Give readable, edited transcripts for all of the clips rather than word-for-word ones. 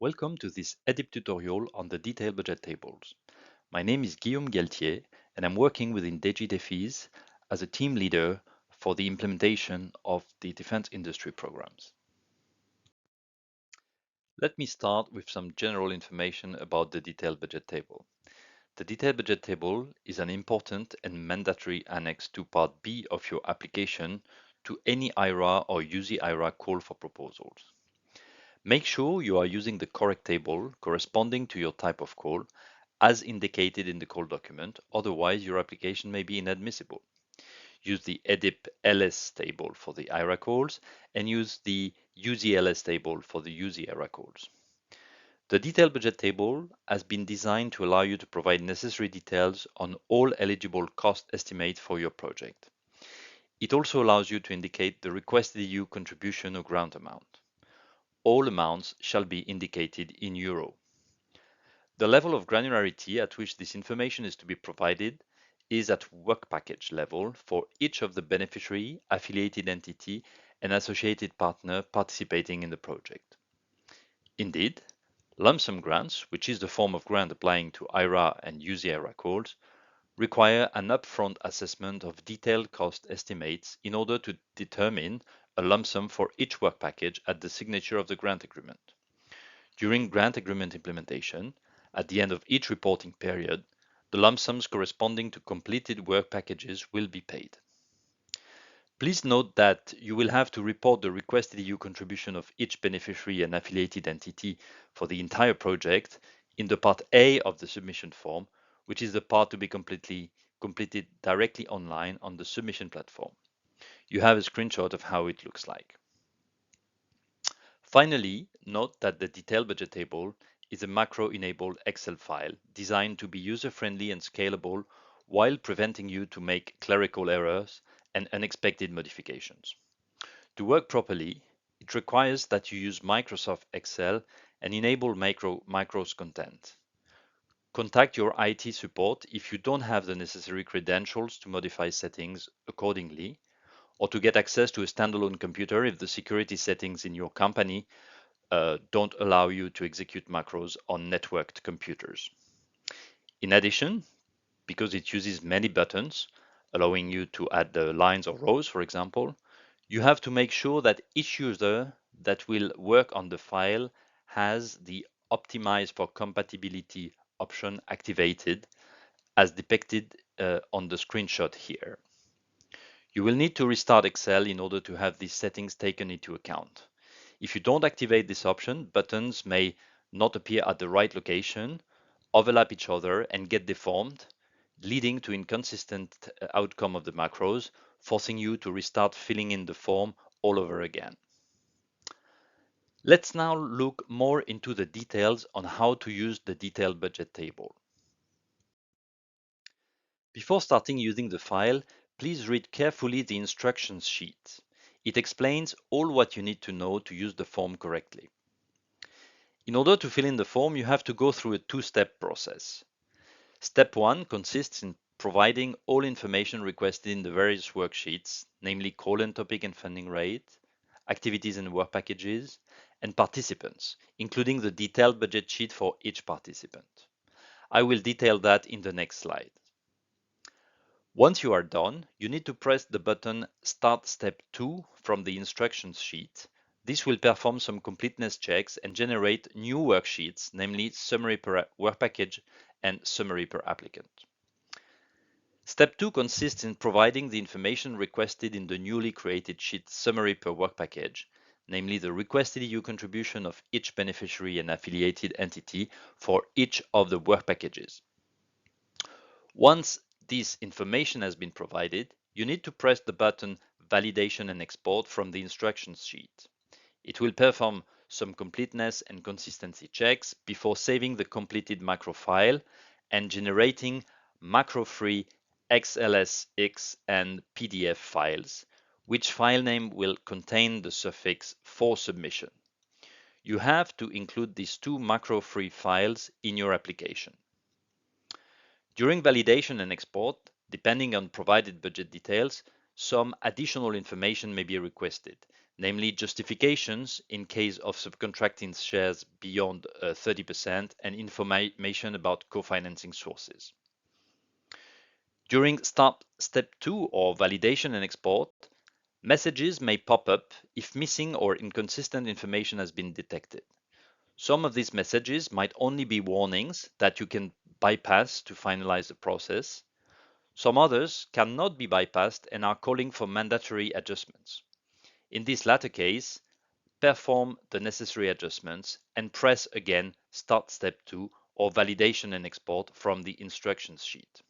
Welcome to this EDIP tutorial on the detailed budget tables. My name is Guillaume Galtier and I'm working within DG as a team leader for the implementation of the defense industry programs. Let me start with some general information about the detailed budget table. The detailed budget table is an important and mandatory annex to Part B of your application to any IRA or UZ-IRA call for proposals. Make sure you are using the correct table corresponding to your type of call as indicated in the call document, otherwise your application may be inadmissible. Use the EDIP LS table for the IRA calls and use the UZLS table for the UZ-IRA calls. The detailed budget table has been designed to allow you to provide necessary details on all eligible cost estimates for your project. It also allows you to indicate the requested EU contribution or grant amount. All amounts shall be indicated in euro. The level of granularity at which this information is to be provided is at work package level for each of the beneficiary, affiliated entity, and associated partner participating in the project. Indeed, lump sum grants, which is the form of grant applying to IRA and UZ-IRA calls, require an upfront assessment of detailed cost estimates in order to determine a lump sum for each work package at the signature of the grant agreement. During grant agreement implementation, at the end of each reporting period, the lump sums corresponding to completed work packages will be paid. Please note that you will have to report the requested EU contribution of each beneficiary and affiliated entity for the entire project in the Part A of the submission form, which is the part to be completed directly online on the submission platform. You have a screenshot of how it looks like. Finally, note that the detailed budget table is a macro-enabled Excel file designed to be user-friendly and scalable while preventing you to make clerical errors and unexpected modifications. To work properly, it requires that you use Microsoft Excel and enable macros content. Contact your IT support if you don't have the necessary credentials to modify settings accordingly, or to get access to a standalone computer if the security settings in your company don't allow you to execute macros on networked computers. In addition, because it uses many buttons, allowing you to add the lines or rows, for example, you have to make sure that each user that will work on the file has the Optimize for Compatibility option activated as depicted on the screenshot here. You will need to restart Excel in order to have these settings taken into account. If you don't activate this option, buttons may not appear at the right location, overlap each other, and get deformed, leading to inconsistent outcome of the macros, forcing you to restart filling in the form all over again. Let's now look more into the details on how to use the detailed budget table. Before starting using the file, please read carefully the instructions sheet. It explains all what you need to know to use the form correctly. In order to fill in the form, you have to go through a two-step process. Step 1 consists in providing all information requested in the various worksheets, namely call and topic and funding rate, activities and work packages, and participants, including the detailed budget sheet for each participant. I will detail that in the next slide. Once you are done, you need to press the button Start Step 2 from the instructions sheet. This will perform some completeness checks and generate new worksheets, namely Summary per Work Package and Summary per Applicant. Step 2 consists in providing the information requested in the newly created sheet Summary per Work Package, namely the requested EU contribution of each beneficiary and affiliated entity for each of the work packages. Once this information has been provided, you need to press the button Validation and Export from the instructions sheet. It will perform some completeness and consistency checks before saving the completed macro file and generating macro-free XLSX and PDF files, which file name will contain the suffix for submission. You have to include these two macro-free files in your application. During validation and export, depending on provided budget details, some additional information may be requested, namely justifications in case of subcontracting shares beyond 30% and information about co-financing sources. During step 2 or validation and export, messages may pop up if missing or inconsistent information has been detected. Some of these messages might only be warnings that you can bypass to finalize the process. Some others cannot be bypassed and are calling for mandatory adjustments. In this latter case, perform the necessary adjustments and press again Start Step 2 or Validation and Export from the instructions sheet.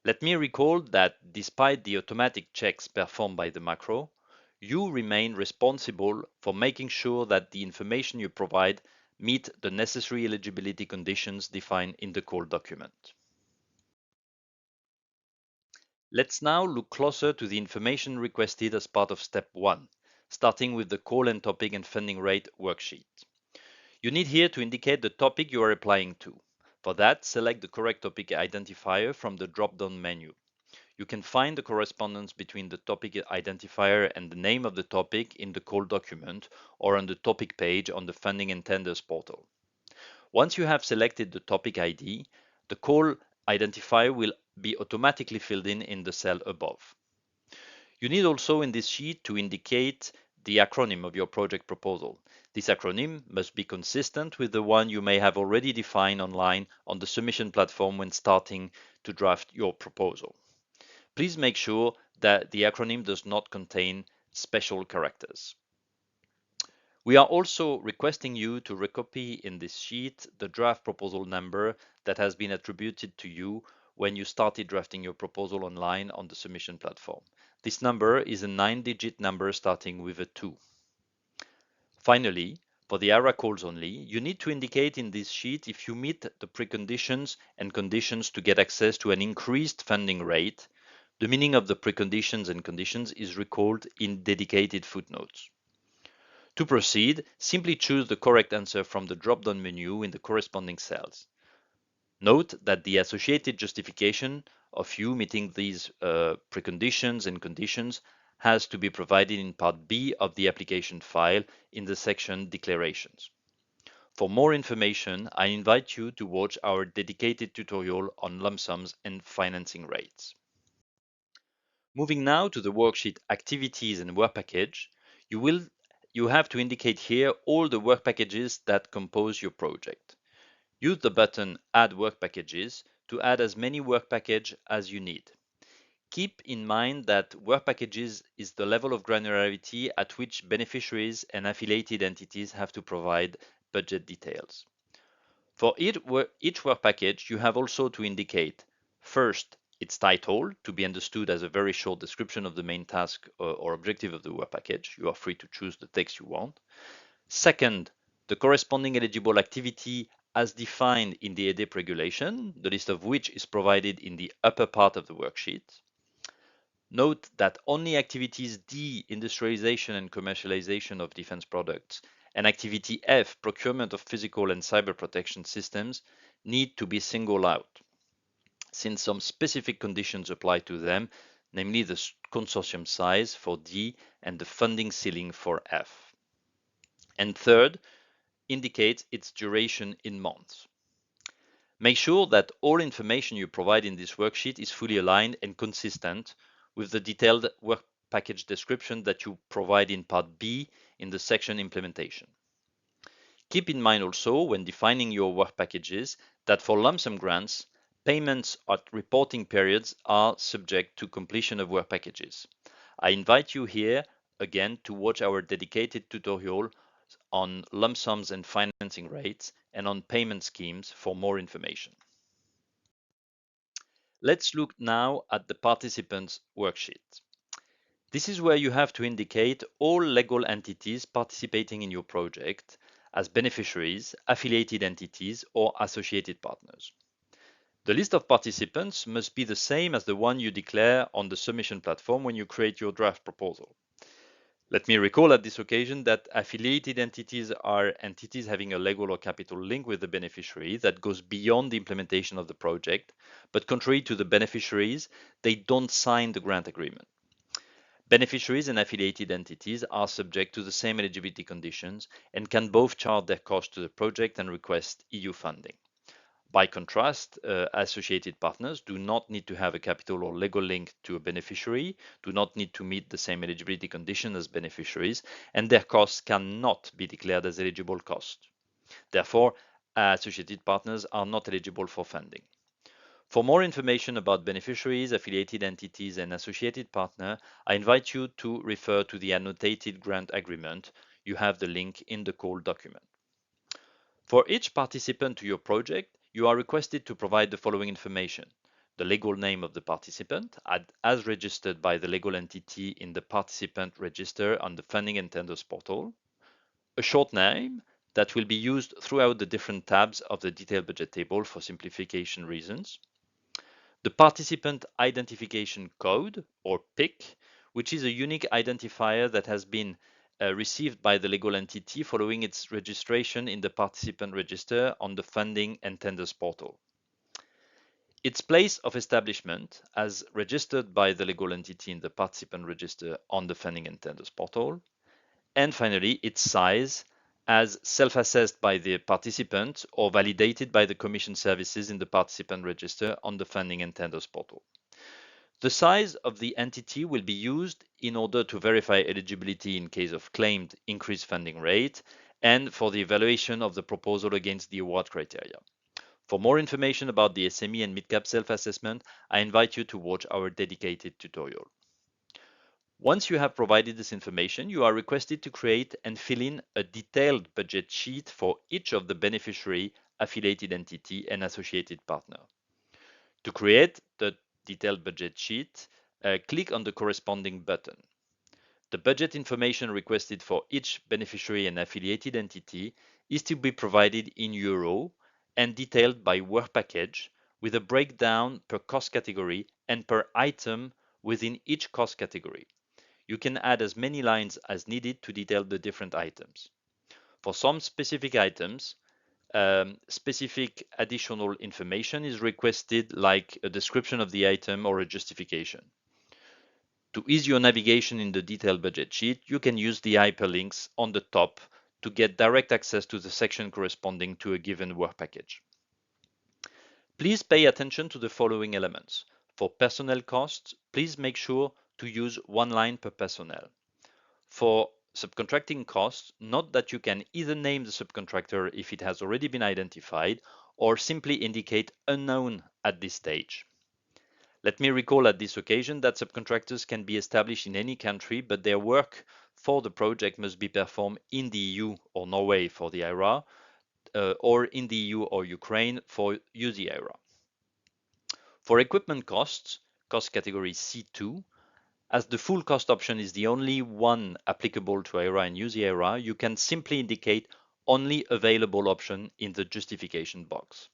Let me recall that despite the automatic checks performed by the macro, you remain responsible for making sure that the information you provide meet the necessary eligibility conditions defined in the call document. Let's now look closer to the information requested as part of Step 1, starting with the call and topic and funding rate worksheet. You need here to indicate the topic you are applying to. For that, select the correct topic identifier from the drop-down menu. You can find the correspondence between the topic identifier and the name of the topic in the call document or on the topic page on the Funding and Tenders portal. Once you have selected the topic ID, the call identifier will be automatically filled in the cell above. You need also in this sheet to indicate the acronym of your project proposal. This acronym must be consistent with the one you may have already defined online on the submission platform when starting to draft your proposal. Please make sure that the acronym does not contain special characters. We are also requesting you to recopy in this sheet the draft proposal number that has been attributed to you when you started drafting your proposal online on the submission platform. This number is a 9-digit number starting with a 2. Finally, for the ARA calls only, you need to indicate in this sheet if you meet the preconditions and conditions to get access to an increased funding rate. The meaning of the preconditions and conditions is recalled in dedicated footnotes. To proceed, simply choose the correct answer from the drop-down menu in the corresponding cells. Note that the associated justification of you meeting these preconditions and conditions has to be provided in Part B of the application file in the section Declarations. For more information, I invite you to watch our dedicated tutorial on lump sums and financing rates. Moving now to the worksheet Activities and Work Package, you have to indicate here all the work packages that compose your project. Use the button Add Work Packages to add as many work packages as you need. Keep in mind that work packages is the level of granularity at which beneficiaries and affiliated entities have to provide budget details. For each work package, you have also to indicate first its title, to be understood as a very short description of the main task or objective of the work package. You are free to choose the text you want. Second, the corresponding eligible activity as defined in the EDIP regulation, the list of which is provided in the upper part of the worksheet. Note that only activities D, industrialization and commercialization of defense products, and activity F, procurement of physical and cyber protection systems, need to be singled out, since some specific conditions apply to them, namely the consortium size for D and the funding ceiling for F. And third, indicate its duration in months. Make sure that all information you provide in this worksheet is fully aligned and consistent with the detailed work package description that you provide in Part B in the section Implementation. Keep in mind also, when defining your work packages, that for lump sum grants, payments at reporting periods are subject to completion of work packages. I invite you here again to watch our dedicated tutorial on lump sums and financing rates and on payment schemes for more information. Let's look now at the participants worksheet. This is where you have to indicate all legal entities participating in your project as beneficiaries, affiliated entities, or associated partners. The list of participants must be the same as the one you declare on the submission platform when you create your draft proposal. Let me recall at this occasion that affiliated entities are entities having a legal or capital link with the beneficiary that goes beyond the implementation of the project, but contrary to the beneficiaries, they don't sign the grant agreement. Beneficiaries and affiliated entities are subject to the same eligibility conditions and can both charge their cost to the project and request EU funding. By contrast, associated partners do not need to have a capital or legal link to a beneficiary, do not need to meet the same eligibility condition as beneficiaries, and their costs cannot be declared as eligible costs. Therefore, associated partners are not eligible for funding. For more information about beneficiaries, affiliated entities, and associated partner, I invite you to refer to the annotated grant agreement. You have the link in the call document. For each participant to your project, you are requested to provide the following information: the legal name of the participant, as registered by the legal entity in the participant register on the Funding and Tenders portal, a short name that will be used throughout the different tabs of the detailed budget table for simplification reasons, the participant identification code, or PIC, which is a unique identifier that has been received by the legal entity following its registration in the participant register on the Funding and Tenders portal. Its place of establishment, as registered by the legal entity in the participant register on the Funding and Tenders portal. And finally, its size, as self-assessed by the participant or validated by the Commission services in the participant register on the Funding and Tenders portal. The size of the entity will be used in order to verify eligibility in case of claimed increased funding rate and for the evaluation of the proposal against the award criteria. For more information about the SME and midcap self-assessment, I invite you to watch our dedicated tutorial. Once you have provided this information, you are requested to create and fill in a detailed budget sheet for each of the beneficiary, affiliated entity, and associated partner. To create the detailed budget sheet, click on the corresponding button. The budget information requested for each beneficiary and affiliated entity is to be provided in euro and detailed by work package with a breakdown per cost category and per item within each cost category. You can add as many lines as needed to detail the different items. For some specific items, specific additional information is requested, like a description of the item or a justification. To ease your navigation in the detailed budget sheet, you can use the hyperlinks on the top to get direct access to the section corresponding to a given work package. Please pay attention to the following elements. For personnel costs, please make sure to use one line per personnel. For subcontracting costs, note that you can either name the subcontractor if it has already been identified or simply indicate unknown at this stage. Let me recall at this occasion that subcontractors can be established in any country, but their work for the project must be performed in the EU or Norway for the IRA, or in the EU or Ukraine for USI IRA. For equipment costs, cost category C2, as the full cost option is the only one applicable to IRA and USI IRA, you can simply indicate only available option in the justification box.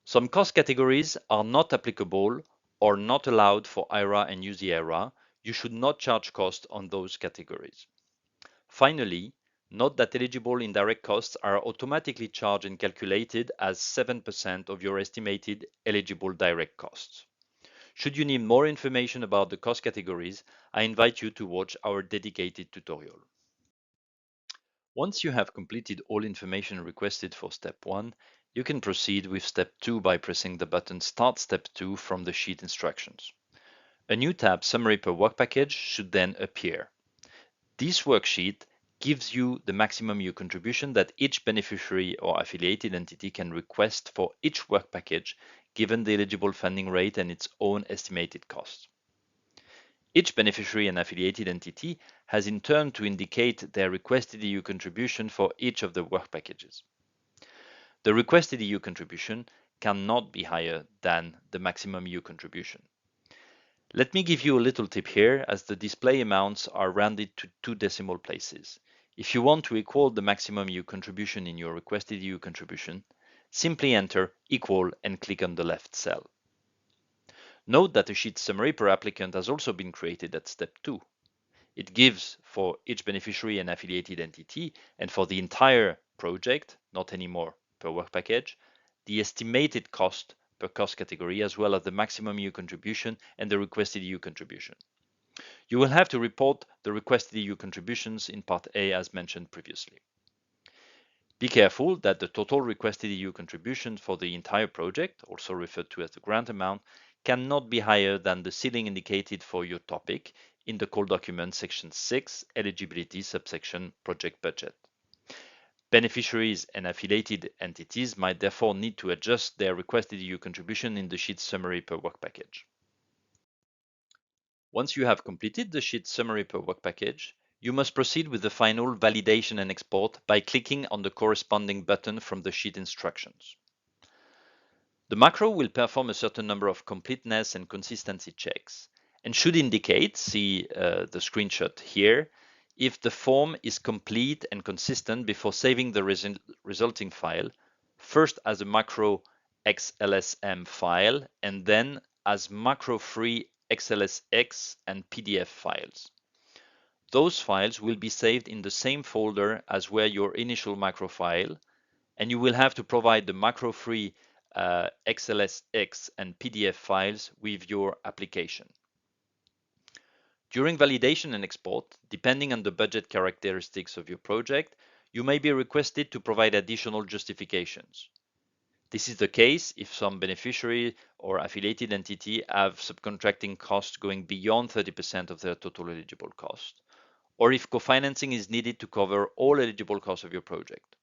Some cost categories are not applicable or not allowed for IRA and USI IRA. You should not charge cost on those categories. Finally, note that eligible indirect costs are automatically charged and calculated as 7% of your estimated eligible direct costs. Should you need more information about the cost categories, I invite you to watch our dedicated tutorial. Once you have completed all information requested for step 1, you can proceed with step 2 by pressing the button Start Step 2 from the sheet instructions. A new tab, Summary per Work Package, should then appear. This worksheet gives you the maximum EU contribution that each beneficiary or affiliated entity can request for each work package, given the eligible funding rate and its own estimated costs. Each beneficiary and affiliated entity has in turn to indicate their requested EU contribution for each of the work packages. The requested EU contribution cannot be higher than the maximum EU contribution. Let me give you a little tip here, as the display amounts are rounded to 2 decimal places. If you want to equal the maximum EU contribution in your requested EU contribution, simply enter equal and click on the left cell. Note that a sheet summary per applicant has also been created at step 2. It gives for each beneficiary and affiliated entity, and for the entire project, not anymore per work package, the estimated cost per cost category, as well as the maximum EU contribution and the requested EU contribution. You will have to report the requested EU contributions in Part A as mentioned previously. Be careful that the total requested EU contribution for the entire project, also referred to as the grant amount, cannot be higher than the ceiling indicated for your topic in the call document section 6, eligibility subsection project budget. Beneficiaries and affiliated entities might therefore need to adjust their requested EU contribution in the sheet summary per work package. Once you have completed the sheet summary per work package, you must proceed with the final validation and export by clicking on the corresponding button from the sheet instructions. The macro will perform a certain number of completeness and consistency checks and should indicate, see the screenshot here, if the form is complete and consistent before saving the resulting file, first as a macro XLSM file and then as macro-free XLSX and PDF files. Those files will be saved in the same folder as where your initial macro file, and you will have to provide the macro-free XLSX and PDF files with your application. During validation and export, depending on the budget characteristics of your project, you may be requested to provide additional justifications. This is the case if some beneficiary or affiliated entity have subcontracting costs going beyond 30% of their total eligible cost, or if co-financing is needed to cover all eligible costs of your project.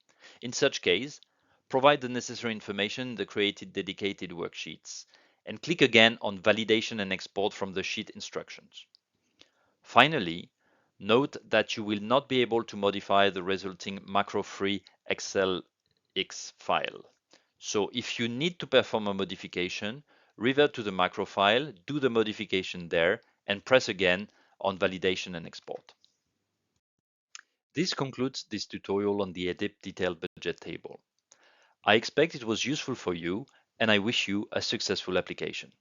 In such case, provide the necessary information in the created dedicated worksheets and click again on Validation and Export from the sheet instructions. Finally, note that you will not be able to modify the resulting macro-free XLX file. So if you need to perform a modification, revert to the macro file, do the modification there, and press again on Validation and Export. This concludes this tutorial on the EDIP detailed budget table. I expect it was useful for you, and I wish you a successful application.